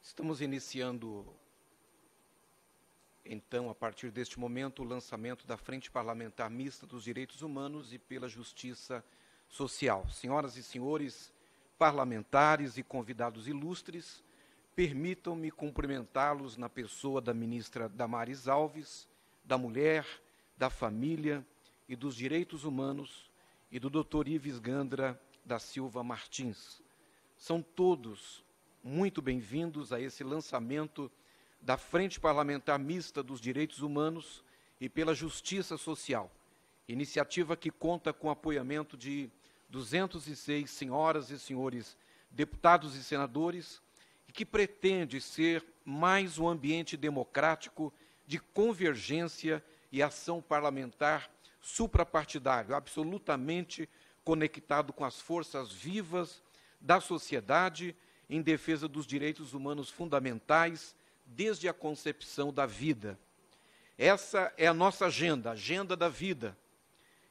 Estamos iniciando, então, a partir deste momento, o lançamento da Frente Parlamentar Mista dos Direitos Humanos e pela Justiça Social. Senhoras e senhores parlamentares e convidados ilustres, permitam-me cumprimentá-los na pessoa da ministra Damares Alves, da Mulher, da Família e dos Direitos Humanos e do Dr. Ives Gandra da Silva Martins. São todos muito bem-vindos a esse lançamento da Frente Parlamentar Mista dos Direitos Humanos e pela Justiça Social, iniciativa que conta com o apoiamento de 206 senhoras e senhores deputados e senadores e que pretende ser mais um ambiente democrático de convergência e ação parlamentar suprapartidário, absolutamente conectado com as forças vivas da sociedade em defesa dos direitos humanos fundamentais desde a concepção da vida. Essa é a nossa agenda, a agenda da vida.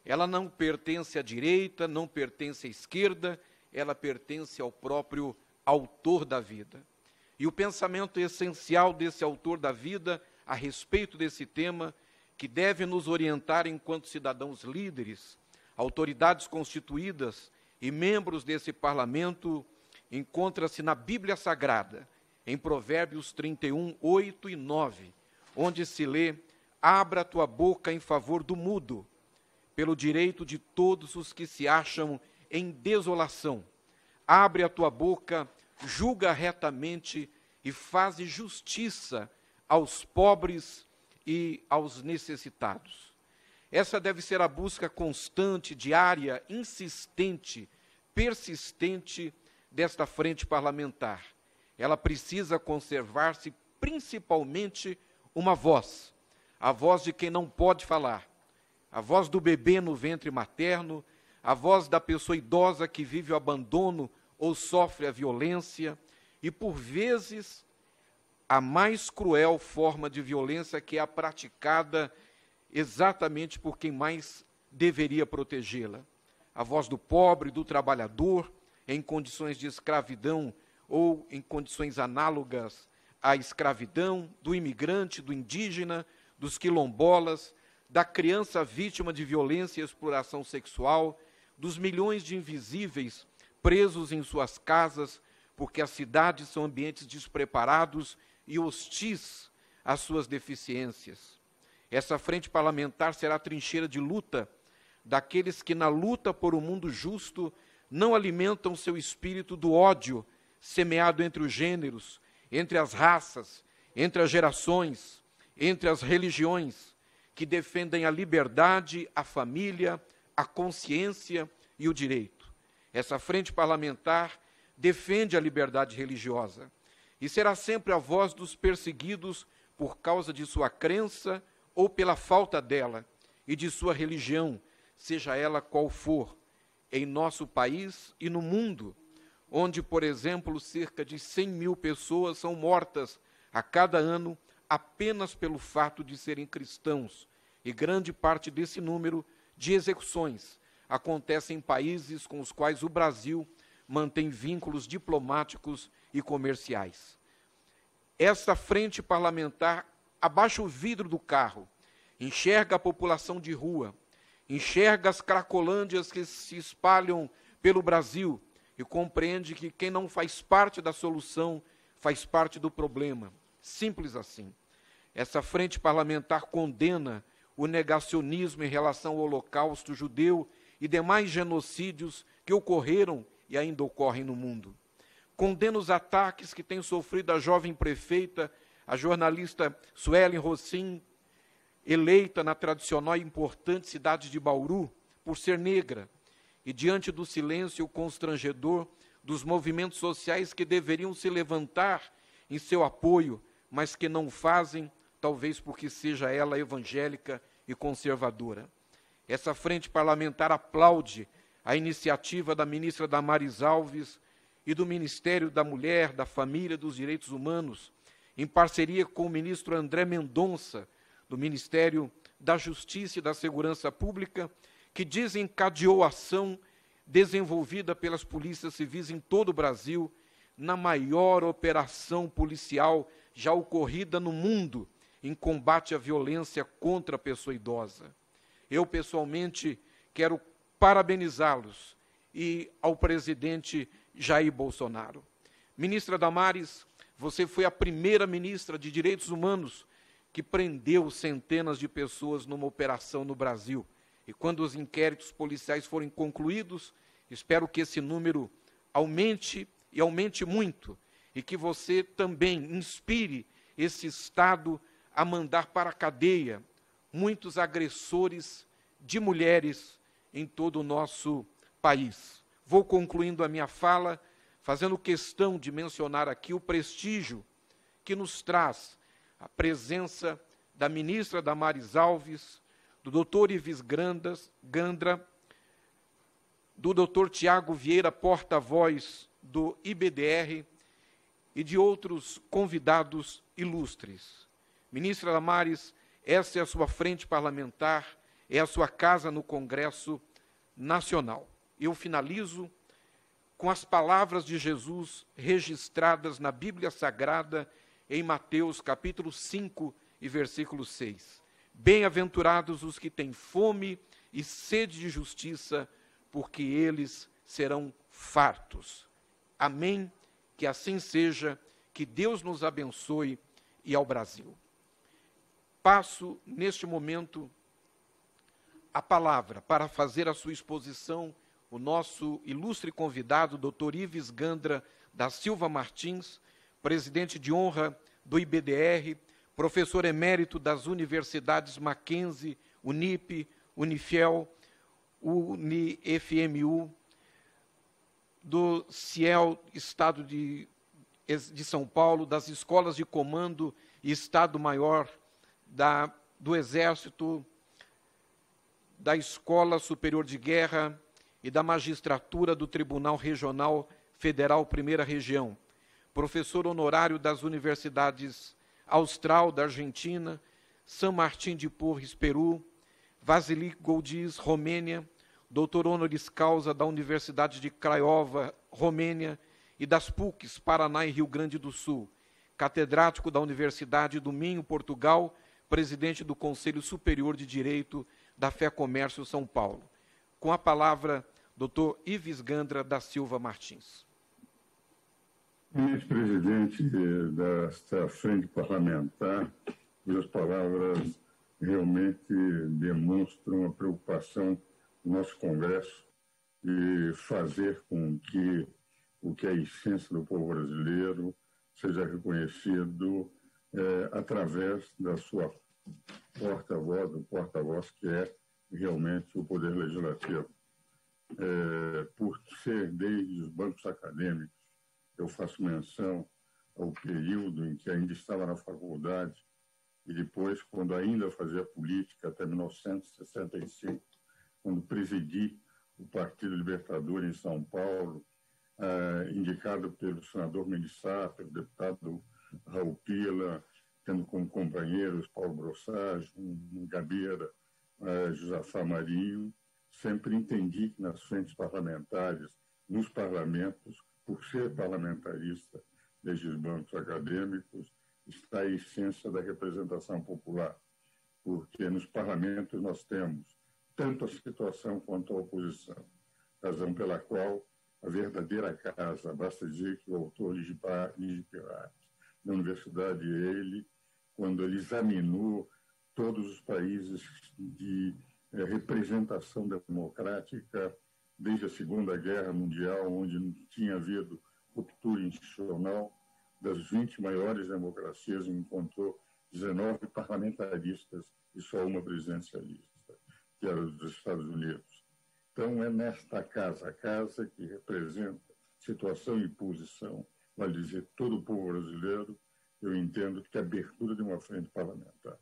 Ela não pertence à direita, não pertence à esquerda, ela pertence ao próprio autor da vida. E o pensamento essencial desse autor da vida a respeito desse tema, que deve nos orientar enquanto cidadãos líderes, autoridades constituídas e membros desse parlamento, encontra-se na Bíblia Sagrada, em Provérbios 31, 8 e 9, onde se lê: abra a tua boca em favor do mudo, pelo direito de todos os que se acham em desolação. Abre a tua boca, julga retamente e faze justiça aos pobres e aos necessitados. Essa deve ser a busca constante, diária, insistente, persistente desta frente parlamentar. Ela precisa conservar-se principalmente uma voz, a voz de quem não pode falar, a voz do bebê no ventre materno, a voz da pessoa idosa que vive o abandono ou sofre a violência, e, por vezes, a mais cruel forma de violência que é a praticada exatamente por quem mais deveria protegê-la. A voz do pobre, do trabalhador, em condições de escravidão ou em condições análogas à escravidão, do imigrante, do indígena, dos quilombolas, da criança vítima de violência e exploração sexual, dos milhões de invisíveis presos em suas casas, porque as cidades são ambientes despreparados e hostis às suas deficiências. Essa frente parlamentar será a trincheira de luta daqueles que, na luta por um mundo justo, não alimentam seu espírito do ódio semeado entre os gêneros, entre as raças, entre as gerações, entre as religiões, que defendem a liberdade, a família, a consciência e o direito. Essa frente parlamentar defende a liberdade religiosa e será sempre a voz dos perseguidos por causa de sua crença ou pela falta dela e de sua religião, seja ela qual for, em nosso país e no mundo, onde, por exemplo, cerca de 100 mil pessoas são mortas a cada ano apenas pelo fato de serem cristãos, e grande parte desse número de execuções acontece em países com os quais o Brasil mantém vínculos diplomáticos e comerciais. Essa frente parlamentar abaixa o vidro do carro, enxerga a população de rua, enxerga as cracolândias que se espalham pelo Brasil e compreende que quem não faz parte da solução faz parte do problema. Simples assim. Essa frente parlamentar condena o negacionismo em relação ao Holocausto judeu e demais genocídios que ocorreram e ainda ocorrem no mundo. Condena os ataques que tem sofrido a jovem prefeita, a jornalista Suelen Rossim, eleita na tradicional e importante cidade de Bauru, por ser negra, e diante do silêncio constrangedor dos movimentos sociais que deveriam se levantar em seu apoio, mas que não fazem, talvez porque seja ela evangélica e conservadora. Essa frente parlamentar aplaude a iniciativa da ministra Damares Alves e do Ministério da Mulher, da Família e dos Direitos Humanos, em parceria com o ministro André Mendonça, do Ministério da Justiça e da Segurança Pública, que desencadeou a ação desenvolvida pelas polícias civis em todo o Brasil, na maior operação policial já ocorrida no mundo em combate à violência contra a pessoa idosa. Eu, pessoalmente, quero parabenizá-los e ao presidente Jair Bolsonaro. Ministra Damares, você foi a primeira ministra de Direitos Humanos que prendeu centenas de pessoas numa operação no Brasil. E quando os inquéritos policiais forem concluídos, espero que esse número aumente e aumente muito, e que você também inspire esse Estado a mandar para a cadeia muitos agressores de mulheres em todo o nosso país. Vou concluindo a minha fala, fazendo questão de mencionar aqui o prestígio que nos traz a presença da ministra Damares Alves, do doutor Ives Gandra, do doutor Tiago Vieira, porta-voz do IBDR, e de outros convidados ilustres. Ministra Damares, essa é a sua frente parlamentar, é a sua casa no Congresso Nacional. Eu finalizo com as palavras de Jesus registradas na Bíblia Sagrada, em Mateus, capítulo 5 e versículo 6. Bem-aventurados os que têm fome e sede de justiça, porque eles serão fartos. Amém? Que assim seja, que Deus nos abençoe e ao Brasil. Passo, neste momento, a palavra para fazer a sua exposição o nosso ilustre convidado, Dr. Ives Gandra da Silva Martins, presidente de honra do IBDR, professor emérito das universidades Mackenzie, Unip, Unifiel, UniFMU, do CIEL, Estado de São Paulo, das escolas de comando e Estado-Maior do Exército, da Escola Superior de Guerra e da Magistratura do Tribunal Regional Federal Primeira Região, professor honorário das universidades Austral, da Argentina, San Martín de Porres, Peru, Vasily Goldiz, Romênia, doutor honoris causa da Universidade de Craiova, Romênia, e das PUCs, Paraná e Rio Grande do Sul, catedrático da Universidade do Minho, Portugal, presidente do Conselho Superior de Direito da Fé Comércio São Paulo. Com a palavra, doutor Ives Gandra da Silva Martins. Ex-presidente desta frente parlamentar, cujas palavras realmente demonstram a preocupação do nosso Congresso de fazer com que o que é a essência do povo brasileiro seja reconhecido através da sua porta-voz, do porta-voz que é realmente o Poder Legislativo. Por ser desde os bancos acadêmicos, eu faço menção ao período em que ainda estava na faculdade e depois, quando ainda fazia política, até 1965, quando presidi o Partido Libertador em São Paulo, indicado pelo senador Melissá, pelo deputado Raul Pila, tendo como companheiros Paulo Brossage, Gabeira, Josafá Marinho, sempre entendi que nas frentes parlamentares, nos parlamentos, por ser parlamentarista desde os bancos acadêmicos, está a essência da representação popular, porque nos parlamentos nós temos tanto a situação quanto a oposição, razão pela qual a verdadeira casa, basta dizer que o autor Ligi Pirat, da Universidade Yale, quando ele examinou todos os países de representação democrática desde a Segunda Guerra Mundial, onde tinha havido ruptura institucional, das 20 maiores democracias, encontrou 19 parlamentaristas e só uma presidencialista, que era dos Estados Unidos. Então, é nesta casa, a casa que representa situação e posição, vale dizer, todo o povo brasileiro, eu entendo que a abertura de uma frente parlamentar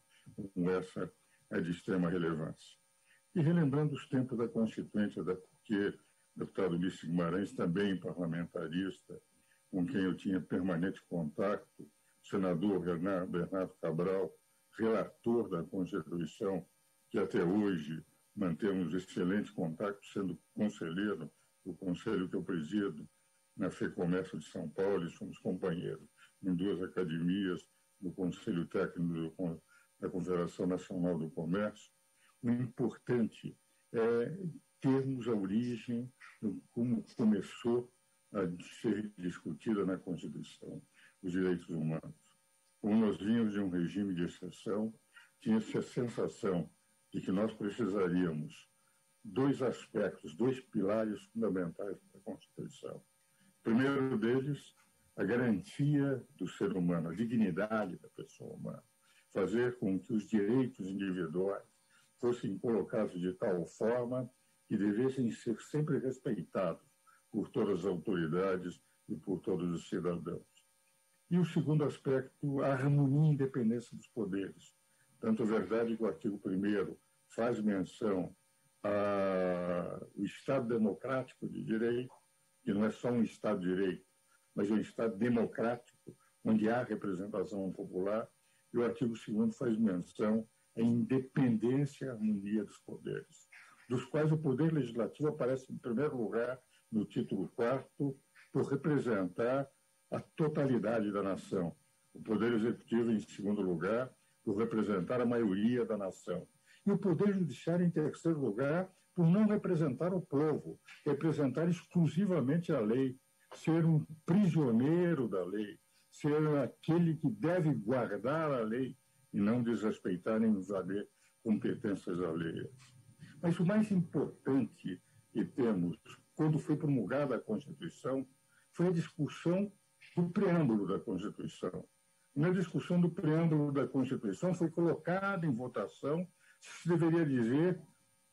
como essa é de extrema relevância. E relembrando os tempos da Constituinte, até porque o deputado Ulisses Guimarães, também parlamentarista, com quem eu tinha permanente contato, o senador Bernardo Cabral, relator da Constituição, que até hoje mantemos excelente contato, sendo conselheiro do conselho que eu presido, na FEComércio de São Paulo e somos companheiros em 2 academias do Conselho Técnico da Confederação Nacional do Comércio. O importante é termos a origem, como começou a ser discutida na Constituição, os direitos humanos. Como nós vínhamos de um regime de exceção, tinha-se a sensação de que nós precisaríamos 2 aspectos, 2 pilares fundamentais da Constituição. O primeiro deles, a garantia do ser humano, a dignidade da pessoa humana, fazer com que os direitos individuais fossem colocados de tal forma que devessem ser sempre respeitados por todas as autoridades e por todos os cidadãos. E o segundo aspecto, a harmonia e independência dos poderes. Tanto é verdade que o artigo 1º faz menção ao Estado democrático de direito, que não é só um Estado de direito, mas é um Estado democrático, onde há representação popular, e o artigo 2º faz menção à independência e harmonia dos poderes, dos quais o Poder Legislativo aparece em primeiro lugar no título 4º, por representar a totalidade da nação. O Poder Executivo, em segundo lugar, por representar a maioria da nação. E o Poder Judiciário, em terceiro lugar, por não representar o povo, representar exclusivamente a lei, ser um prisioneiro da lei, ser aquele que deve guardar a lei e não desrespeitar nem invadir competências alheias. Mas o mais importante que temos, quando foi promulgada a Constituição, foi a discussão do preâmbulo da Constituição. Na discussão do preâmbulo da Constituição foi colocada em votação se deveria dizer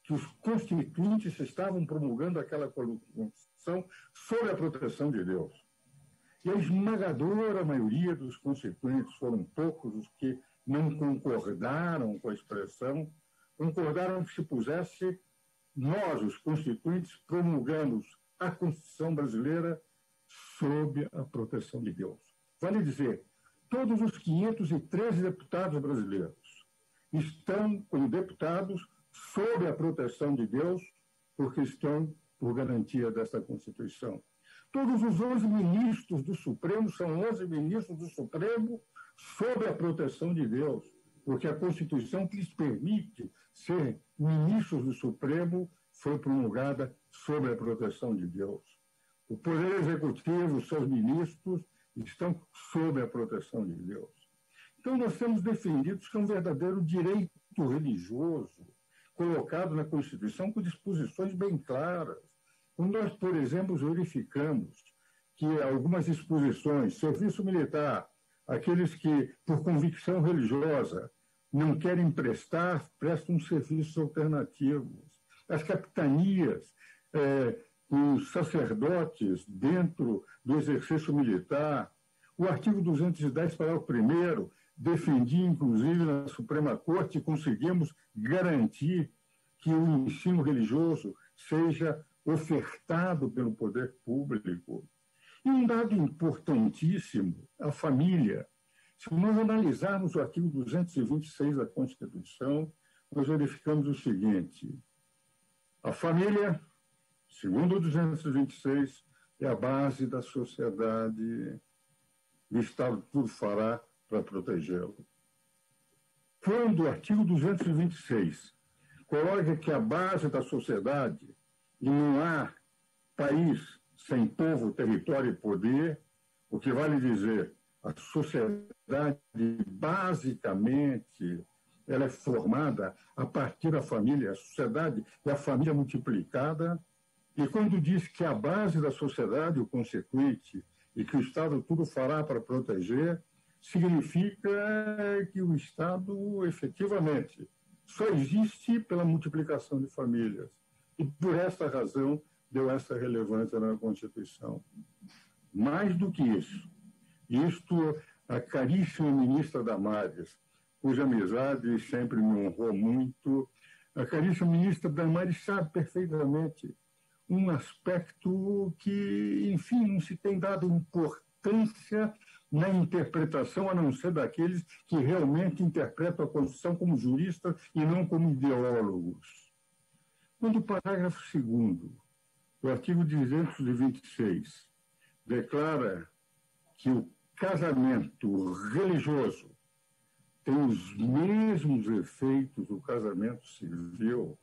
que os constituintes estavam promulgando aquela Constituição sob a proteção de Deus. E a esmagadora maioria dos constituintes, foram poucos os que não concordaram com a expressão, concordaram que se pusesse nós, os constituintes, promulgamos a Constituição brasileira sob a proteção de Deus. Vale dizer, todos os 513 deputados brasileiros estão como deputados sob a proteção de Deus, porque estão por garantia desta Constituição. Todos os 11 ministros do Supremo são 11 ministros do Supremo sob a proteção de Deus, porque a Constituição que lhes permite ser ministros do Supremo foi promulgada sob a proteção de Deus. O Poder Executivo, seus ministros, estão sob a proteção de Deus. Então, nós temos defendido que é um verdadeiro direito religioso colocado na Constituição com disposições bem claras. Quando nós, por exemplo, verificamos que algumas disposições, serviço militar, aqueles que, por convicção religiosa, não querem prestar, prestam serviços alternativos. As capitanias, os sacerdotes dentro do exercício militar, o artigo 210, parágrafo 1º, defendia, inclusive, na Suprema Corte, e conseguimos garantir que o ensino religioso seja ofertado pelo poder público. E um dado importantíssimo, a família. Se nós analisarmos o artigo 226 da Constituição, nós verificamos o seguinte: a família, segundo o 226, é a base da sociedade, o Estado tudo fará para protegê-lo. Quando o artigo 226 coloca que a base da sociedade, e não há país sem povo, território e poder, o que vale dizer, a sociedade basicamente ela é formada a partir da família, a sociedade é a família multiplicada, e quando diz que a base da sociedade, o constituinte, e que o Estado tudo fará para proteger, significa que o Estado, efetivamente, só existe pela multiplicação de famílias. E, por essa razão, deu essa relevância na Constituição. Mais do que isso, a caríssima ministra Damares, cuja amizade sempre me honrou muito, a caríssima ministra Damares sabe perfeitamente um aspecto que, enfim, não se tem dado importância na interpretação, a não ser daqueles que realmente interpretam a Constituição como juristas e não como ideólogos. Quando o parágrafo 2º do artigo 226 declara que o casamento religioso tem os mesmos efeitos do casamento civil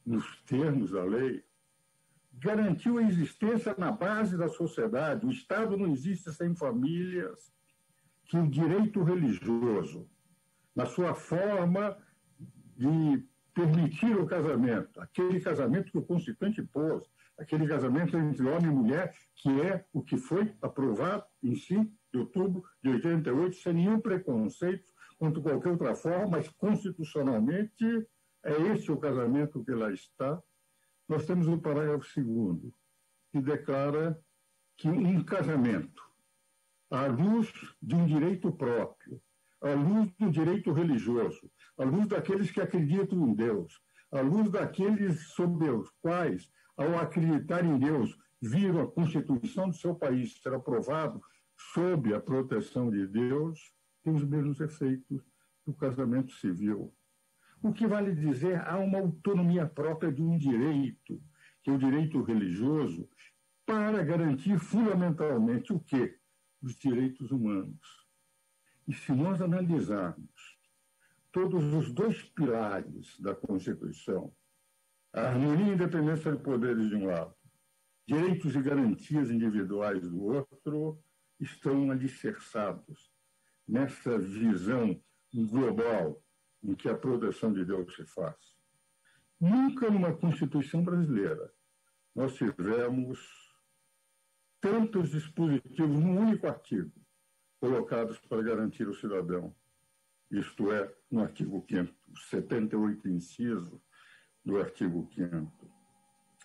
nos termos da lei, garantiu a existência na base da sociedade. O Estado não existe sem famílias, que o direito religioso, na sua forma de permitir o casamento, aquele casamento que o Constituinte pôs, aquele casamento entre homem e mulher, que é o que foi aprovado em 5 de outubro de 88, sem nenhum preconceito contra qualquer outra forma, mas constitucionalmente é esse o casamento que lá está. Nós temos o parágrafo 2º, que declara que um casamento, à luz de um direito próprio, à luz do direito religioso, à luz daqueles que acreditam em Deus, à luz daqueles sobre os quais, ao acreditar em Deus, viram a Constituição do seu país ser aprovado sob a proteção de Deus, tem os mesmos efeitos do casamento civil. O que vale dizer, há uma autonomia própria de um direito, que é o direito religioso, para garantir fundamentalmente o quê? Os direitos humanos. E se nós analisarmos todos os 2 pilares da Constituição, a harmonia e independência de poderes de um lado, direitos e garantias individuais do outro, estão alicerçados nessa visão global em que a proteção de Deus se faz. Nunca numa Constituição brasileira nós tivemos tantos dispositivos num único artigo colocados para garantir o cidadão. Isto é, no artigo 5º, 78 inciso do artigo 5º.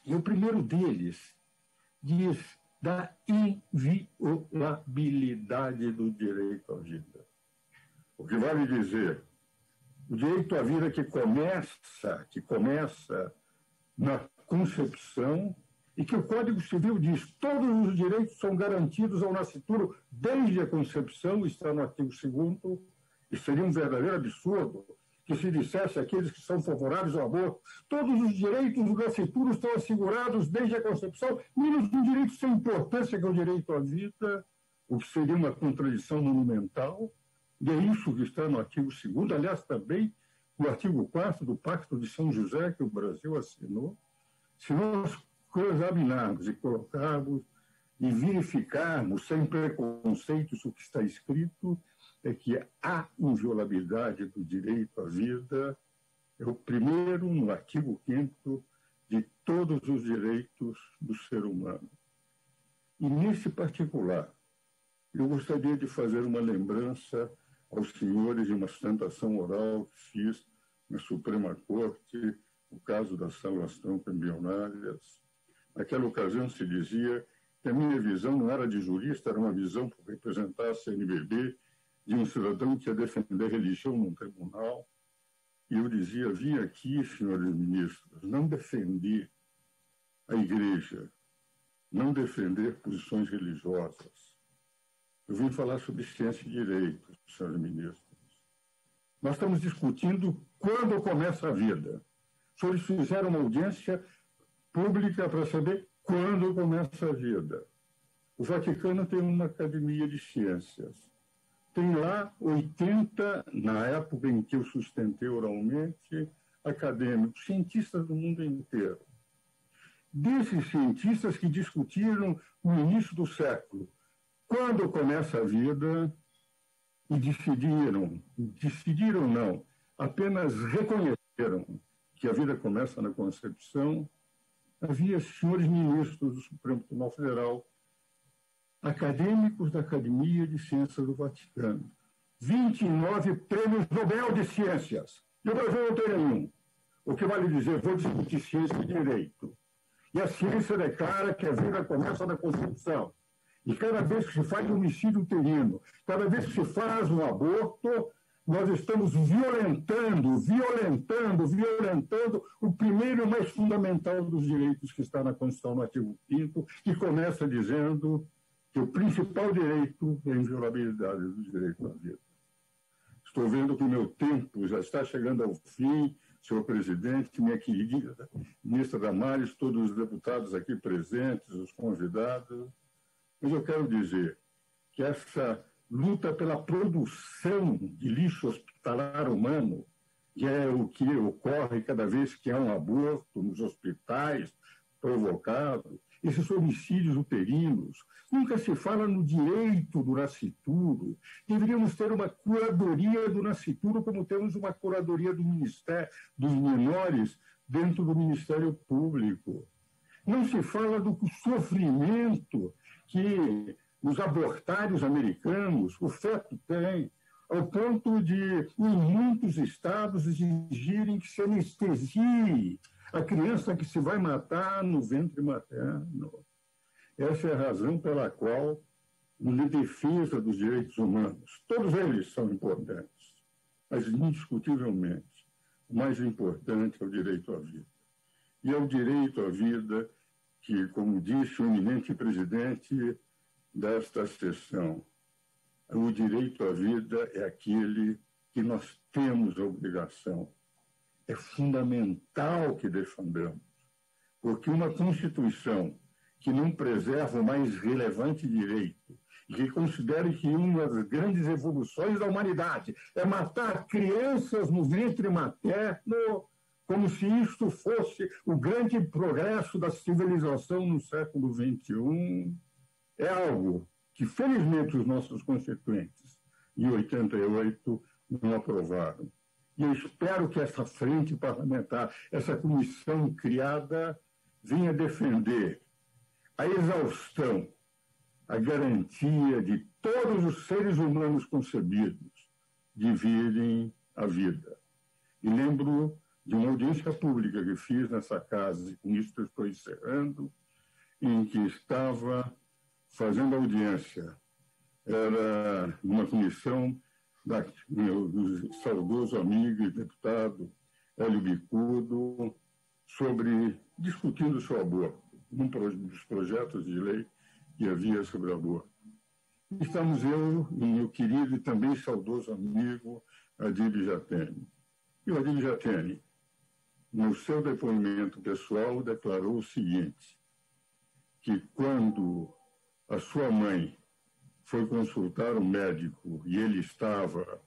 E o primeiro deles diz da inviolabilidade do direito à vida. O que vale dizer, o direito à vida que começa na concepção e que o Código Civil diz todos os direitos são garantidos ao nascituro desde a concepção, está no artigo 2º, e seria um verdadeiro absurdo que se dissesse àqueles que são favoráveis ao aborto, todos os direitos do nascituro estão assegurados desde a concepção, menos um direito sem importância, que é o direito à vida, o que seria uma contradição monumental. E é isso que está no artigo 2º, aliás, também no artigo 4º do Pacto de São José, que o Brasil assinou. Se nós examinarmos e colocarmos e verificarmos sem preconceitos o que está escrito, é que a inviolabilidade do direito à vida é o primeiro, no artigo 5º, de todos os direitos do ser humano. E, nesse particular, eu gostaria de fazer uma lembrança aos senhores de uma sustentação oral que fiz na Suprema Corte, no caso das salvação embrionárias. Naquela ocasião se dizia que a minha visão não era de jurista, era uma visão por representar a CNBB, de um cidadão que ia defender a religião num tribunal. E eu dizia, vim aqui, senhores ministros, não defender a igreja, não defender posições religiosas. Eu vim falar sobre ciência e direito, senhores ministros. Nós estamos discutindo quando começa a vida. Os senhores fizeram uma audiência pública para saber quando começa a vida. O Vaticano tem uma academia de ciências. Tem lá 80, na época em que eu sustentei oralmente, acadêmicos, cientistas do mundo inteiro. Desses cientistas que discutiram no início do século, quando começa a vida, e decidiram não, apenas reconheceram que a vida começa na concepção, havia senhores ministros do Supremo Tribunal Federal, acadêmicos da Academia de Ciências do Vaticano, 29 prêmios Nobel de Ciências. E o Brasil não tem nenhum. O que vale dizer, vou discutir ciência e direito. E a ciência declara que a vida começa na concepção. E cada vez que se faz um homicídio uterino, cada vez que se faz um aborto, nós estamos violentando o primeiro e mais fundamental dos direitos que está na Constituição, no artigo 5º, que começa dizendo que o principal direito é a inviolabilidade do direito à vida. Estou vendo que o meu tempo já está chegando ao fim, senhor presidente, minha querida ministra Damares, todos os deputados aqui presentes, os convidados. Mas eu quero dizer que essa luta pela produção de lixo hospitalar humano, que é o que ocorre cada vez que há um aborto nos hospitais provocado, esses homicídios uterinos, nunca se fala no direito do nascituro. Deveríamos ter uma curadoria do nascituro, como temos uma curadoria do Ministério dos Menores dentro do Ministério Público. Não se fala do sofrimento que os abortários americanos, o feto tem, ao ponto de, em muitos estados, exigirem que se anestesie a criança que se vai matar no ventre materno. Essa é a razão pela qual, na defesa dos direitos humanos, todos eles são importantes, mas, indiscutivelmente, o mais importante é o direito à vida. E é o direito à vida que, como disse o eminente presidente desta sessão, o direito à vida é aquele que nós temos a obrigação. É fundamental que defendamos, porque uma Constituição que não preserva o mais relevante direito, e que considere que uma das grandes evoluções da humanidade é matar crianças no ventre materno, como se isto fosse o grande progresso da civilização no século XXI, é algo que, felizmente, os nossos constituintes, em 88, não aprovaram. E eu espero que essa frente parlamentar, essa comissão criada, venha defender a exaustão, a garantia de todos os seres humanos concebidos dividirem a vida. E lembro de uma audiência pública que fiz nessa casa, e com isso eu estou encerrando, em que estava fazendo audiência. Era uma comissão do saudoso amigo e deputado Hélio Bicudo, discutindo sobre o aborto, um dos projetos de lei que havia sobre o aborto. Estamos eu e meu querido e também saudoso amigo Adílio Jatene. E o Adílio Jatene, no seu depoimento pessoal, declarou o seguinte, que quando a sua mãe foi consultar o médico e ele estava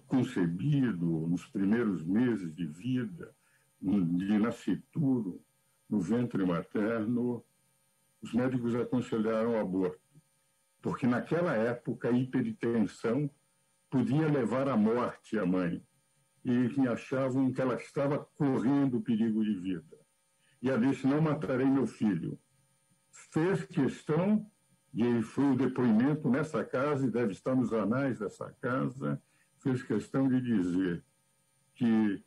concebido nos primeiros meses de vida, de nascituro, no ventre materno, os médicos aconselharam o aborto, porque naquela época a hipertensão podia levar à morte a mãe, e que achavam que ela estava correndo perigo de vida. E ela disse, não matarei meu filho. Fez questão, e foi o depoimento nessa casa, e deve estar nos anais dessa casa, fez questão de dizer que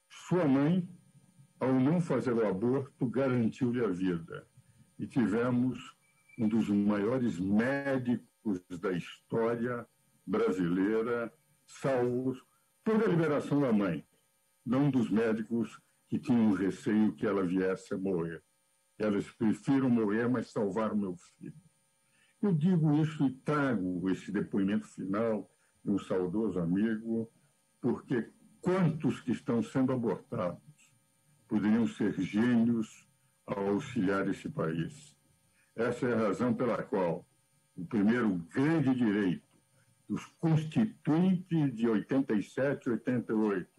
sua mãe, ao não fazer o aborto, garantiu-lhe a vida. E tivemos um dos maiores médicos da história brasileira, salvos por deliberação da mãe, não dos médicos que tinham receio que ela viesse a morrer. Elas prefiram morrer, mas salvar o meu filho. Eu digo isso e trago esse depoimento final de um saudoso amigo, porque quantos que estão sendo abortados poderiam ser gênios ao auxiliar esse país. Essa é a razão pela qual o primeiro grande direito dos constituintes de 87 e 88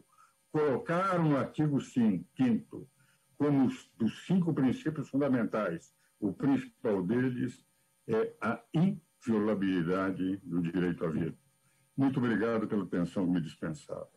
colocaram no artigo 5º como dos 5 princípios fundamentais. O principal deles é a inviolabilidade do direito à vida. Muito obrigado pela atenção que me dispensaram.